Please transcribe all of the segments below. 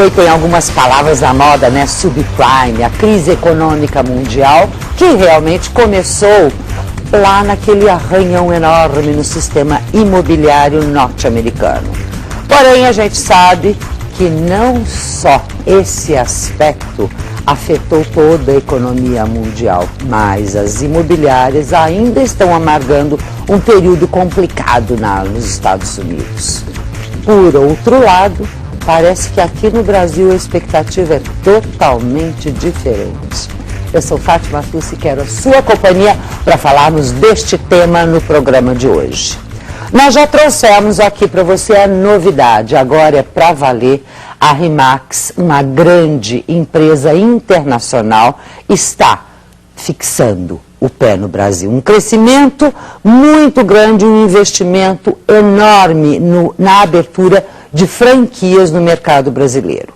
aí tem algumas palavras à moda, né? Subprime, a crise econômica mundial, que realmente começou lá naquele arranhão enorme no sistema imobiliário norte-americano. Porém, a gente sabe que não só esse aspecto afetou toda a economia mundial, mas as imobiliárias ainda estão amargando um período complicado nos Estados Unidos. Por outro lado, parece que aqui no Brasil a expectativa é totalmente diferente. Eu sou Fátima Tucci e quero a sua companhia para falarmos deste tema no programa de hoje. Nós já trouxemos aqui para você a novidade, agora é para valer. A REMAX, uma grande empresa internacional, está fixando o pé no Brasil. Um crescimento muito grande, um investimento enorme na abertura de franquias no mercado brasileiro.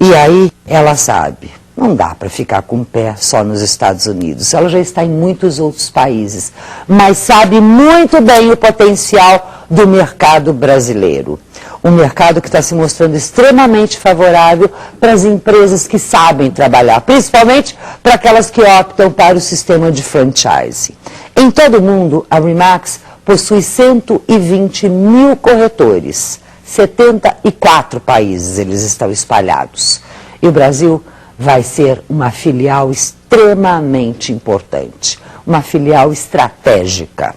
E aí ela sabe, não dá para ficar com o pé só nos Estados Unidos. Ela já está em muitos outros países, mas sabe muito bem o potencial do mercado brasileiro. Um mercado que está se mostrando extremamente favorável para as empresas que sabem trabalhar, principalmente para aquelas que optam para o sistema de franchise. Em todo o mundo, a REMAX possui 120 mil corretores, 74 países eles estão espalhados. E o Brasil vai ser uma filial extremamente importante, uma filial estratégica.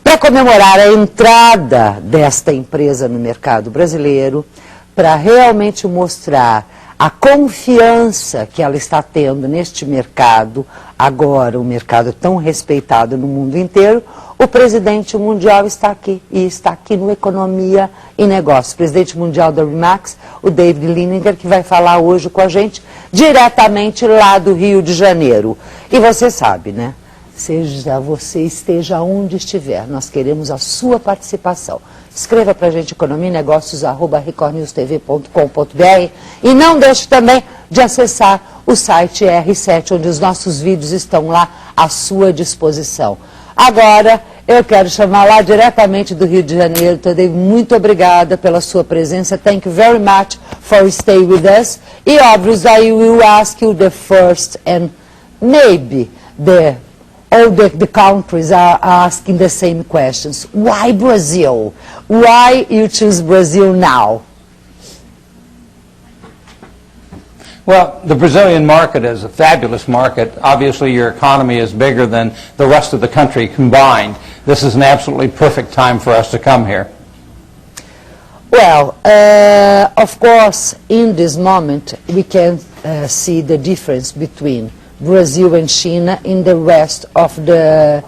Para comemorar a entrada desta empresa no mercado brasileiro, para realmente mostrar a confiança que ela está tendo neste mercado, agora um mercado tão respeitado no mundo inteiro, o presidente mundial está aqui, e está aqui no Economia e Negócios. O presidente mundial da REMAX, o David Liniger, que vai falar hoje com a gente, diretamente lá do Rio de Janeiro. E você sabe, né? Seja você esteja onde estiver, nós queremos a sua participação. Escreva para a gente economianegócios@recordnewstv.com.br e não deixe também de acessar o site R7, onde os nossos vídeos estão lá à sua disposição. Agora, eu quero chamar lá diretamente do Rio de Janeiro. Tadeu, muito obrigada pela sua presença. Thank you very much for staying with us. E, obviously, I will ask you the first and maybe all the countries are asking the same questions. Why Brazil? Why you choose Brazil now? Well, the Brazilian market is a fabulous market. Obviously, your economy is bigger than the rest of the country combined. This is an absolutely perfect time for us to come here. Well, of course, in this moment, we can see the difference between Brazil and China in the rest of the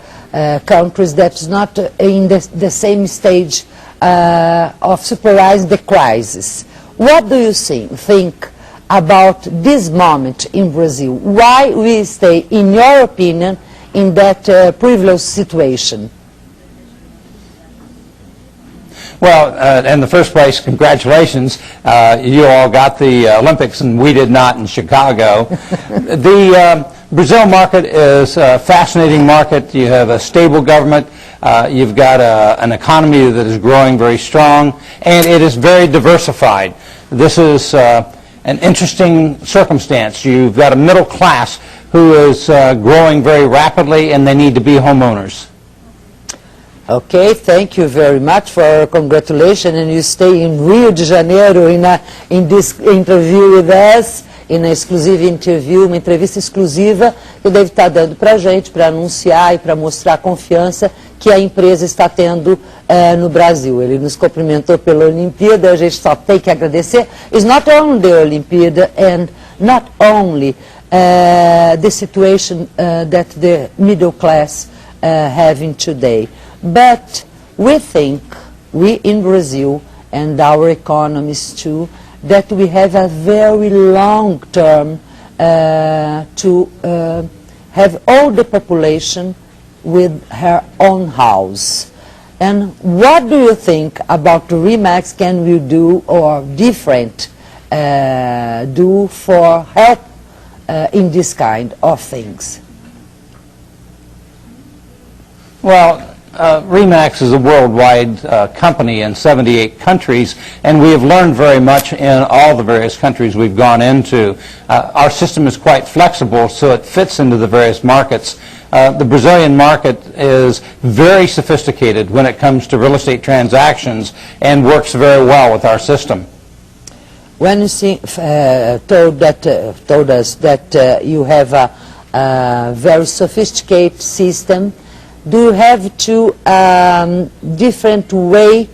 countries that's not in the same stage of supervising the crisis. What do you think about this moment in Brazil? Why we stay, in your opinion, in that privileged situation? Well, in the first place, congratulations. You all got the Olympics and we did not in Chicago. The Brazil market is a fascinating market. You have a stable government. You've got an economy that is growing very strong, and it is very diversified. This is an interesting circumstance. You've got a middle class who is growing very rapidly, and they need to be homeowners. Okay, thank you very much for congratulations, and you stay in Rio de Janeiro in this interview with us, in a exclusive interview, uma entrevista exclusiva que deve estar dando para a gente, para anunciar e para mostrar a confiança que a empresa está tendo no Brasil. Ele nos cumprimentou pela Olimpíada, a gente só tem que agradecer. It's not only the Olimpíada and not only the situation that the middle class having today. But we think, we in Brazil and our economies too, that we have a very long term to have all the population with her own house. And what do you think about the REMAX can we do or different do for help in this kind of things? Well, REMAX is a worldwide company in 78 countries, and we have learned very much in all the various countries we've gone into. Our system is quite flexible, so it fits into the various markets. The Brazilian market is very sophisticated when it comes to real estate transactions and works very well with our system. When you told us that you have a very sophisticated system, do you have to different way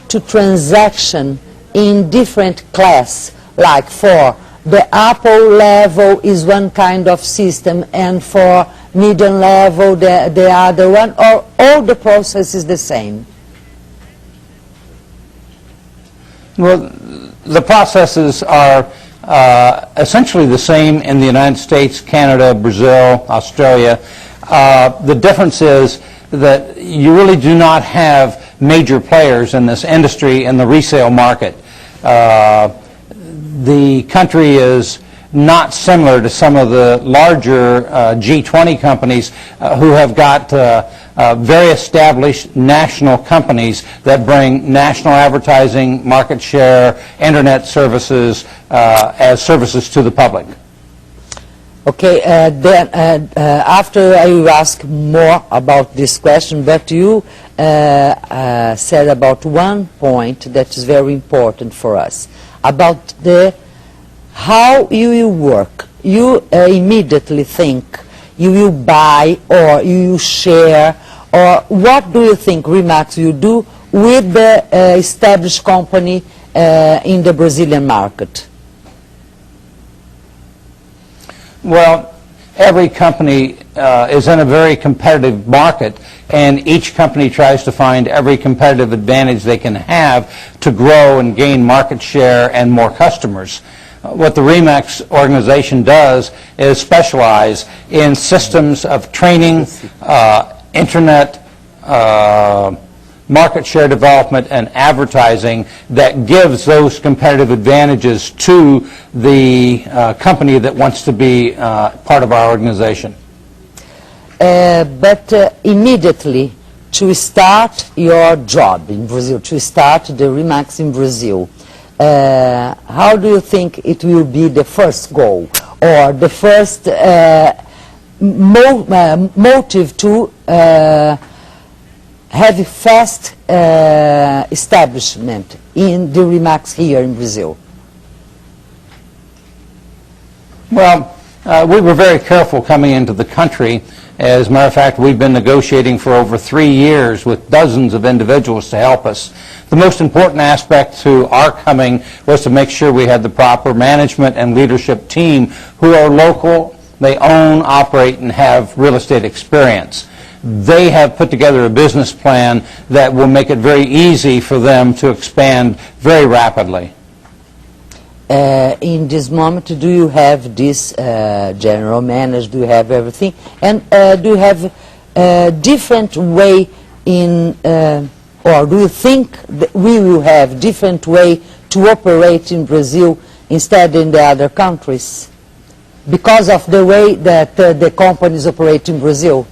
to transaction in different class? Like for the upper level is one kind of system, and for medium level the other one, or all the process is the same? Well, the processes are essentially the same in the United States, Canada, Brazil, Australia. The difference is that you really do not have major players in this industry in the resale market. The country is not similar to some of the larger G20 companies who have got very established national companies that bring national advertising, market share, internet services as services to the public. Okay, then after I will ask more about this question, but you said about one point that is very important for us, about how you will work. You immediately think you will buy or you will share, or what do you think REMAX will do with the established company in the Brazilian market? Well, every company is in a very competitive market, and each company tries to find every competitive advantage they can have to grow and gain market share and more customers. What the REMAX organization does is specialize in systems of training, internet, market share development, and advertising that gives those competitive advantages to the company that wants to be part of our organization. But immediately to start your job in Brazil, to start the REMAX in Brazil, how do you think it will be the first goal or the first motive to have a fast establishment in the REMAX here in Brazil? Well, we were very careful coming into the country. As a matter of fact, we've been negotiating for over 3 years with dozens of individuals to help us. The most important aspect to our coming was to make sure we had the proper management and leadership team who are local, they own, operate, and have real estate experience. They have put together a business plan that will make it very easy for them to expand very rapidly. In this moment, do you have this general manager, do you have everything? And do you have a different way in, or do you think that we will have different way to operate in Brazil instead in the other countries? Because of the way that the companies operate in Brazil?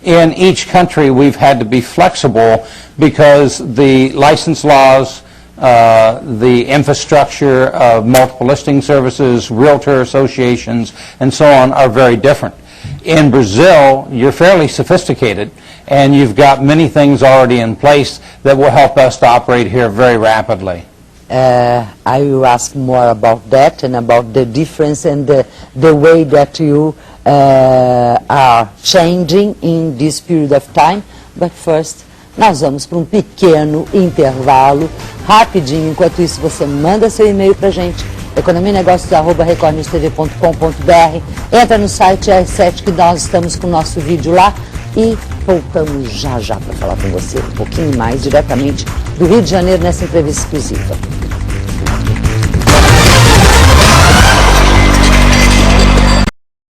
In each country, we've had to be flexible because the license laws, the infrastructure of multiple listing services, realtor associations, and so on are very different. In Brazil, you're fairly sophisticated, and you've got many things already in place that will help us to operate here very rapidly. I will ask more about that and about the difference and the way that you are changing in this period of time. But first, nós vamos para um pequeno intervalo, rapidinho. Enquanto isso, você manda seu e-mail para a gente, economianegocios@recordnewstv.com.br. Entra no site R7 que nós estamos com o nosso vídeo lá e voltamos já para falar com você um pouquinho mais diretamente do Rio de Janeiro nessa entrevista exclusiva.